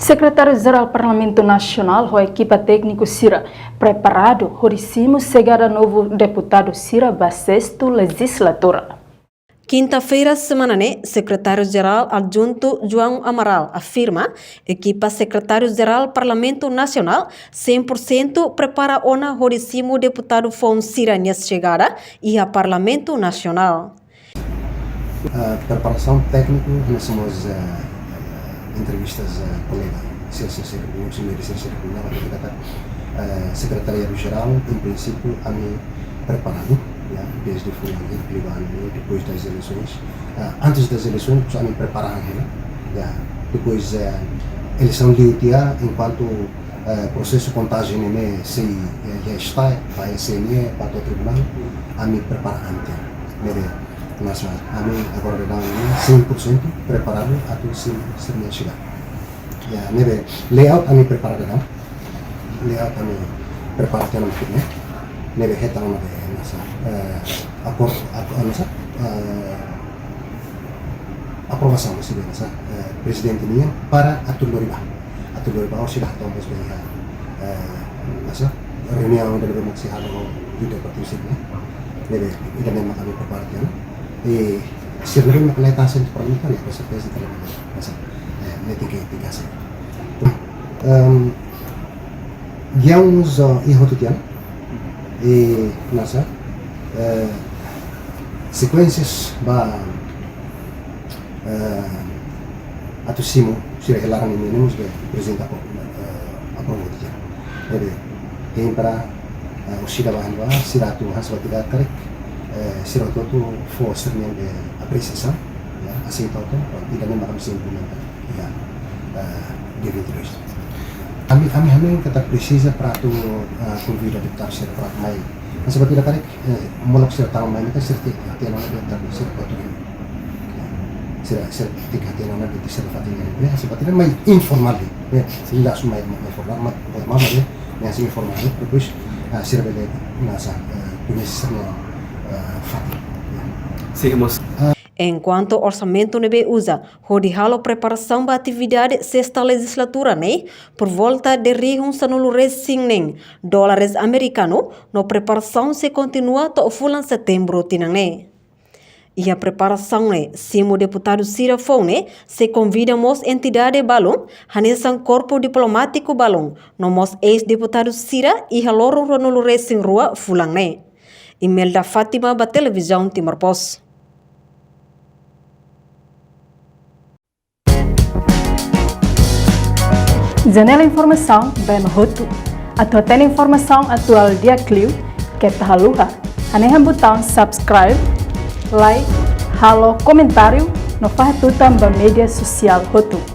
Secretário-Geral do Parlamento Nacional, a equipa técnica Cira, preparado, recimo chegada novo deputado Cira da sexta legislatura. Quinta-feira, semana, secretário-geral adjunto João Amaral afirma equipa secretário-geral Parlamento Nacional 100% prepara ona recimo deputado Fon Cira nessa chegada e a Parlamento Nacional. A preparação técnica, nós somos entrevistas colega ciência secretário-geral, em princípio, a mim preparado, desde o ano, depois das eleições. Antes das eleições, a mim preparado, depois eleição de UTA, enquanto processo de contagem se já está, vai CNE, para o tribunal, a mim preparado. Mas a mim agora dá 100% preparado a tudo se chegar. Layout a mim preparado não. Layout a mim preparado não filme. Nebe reta uma nossa aprovação se bem nossa presidente minha para a tudo riba. A tudo riba o sudah tahu bos bem nossa reunião da lembra se halo do departamento né. Nebe ida memang kami preparado sebenarnya kelihatan permintaan ya seperti itu masa tiga sih yang ihot itu nasa sequências atau simu sudah hilang ini mungkin present apa dia jadi yang para usida bahan siratu haswa tidak tarik siratu itu forcernya de apreciação assim então tidak memang kami implementar divididos kami kata precisa para tu convida deputado ser para mai mas seperti tidak tarik mulak ser tahu mai kita serti hati orang dia tahu ser para tu ser tiga hati orang dia ser fatingan ya seperti itu mai informal ya sehingga semua informal ya yang sih informal terus ser bela nasa punya Enquanto o orçamento nebe usa, rodihalo preparação para atividade sexta legislatura, por volta de $1.5 dólares americano, no preparação se continua to fulan setembro tinang E a preparação simo deputado Cira Fone se convidamos entidade balon, hanesan corpo diplomático balon, nomos ex-deputado Cira e haloro ronulu racing rua fulang Imelda Fátima ba televisão Timor Post. Janela informação bem roto. Atau tem informação atual dia Clio que tá luha. Anehan botão subscribe, like, halo comentário no faz tudo também mídia social roto.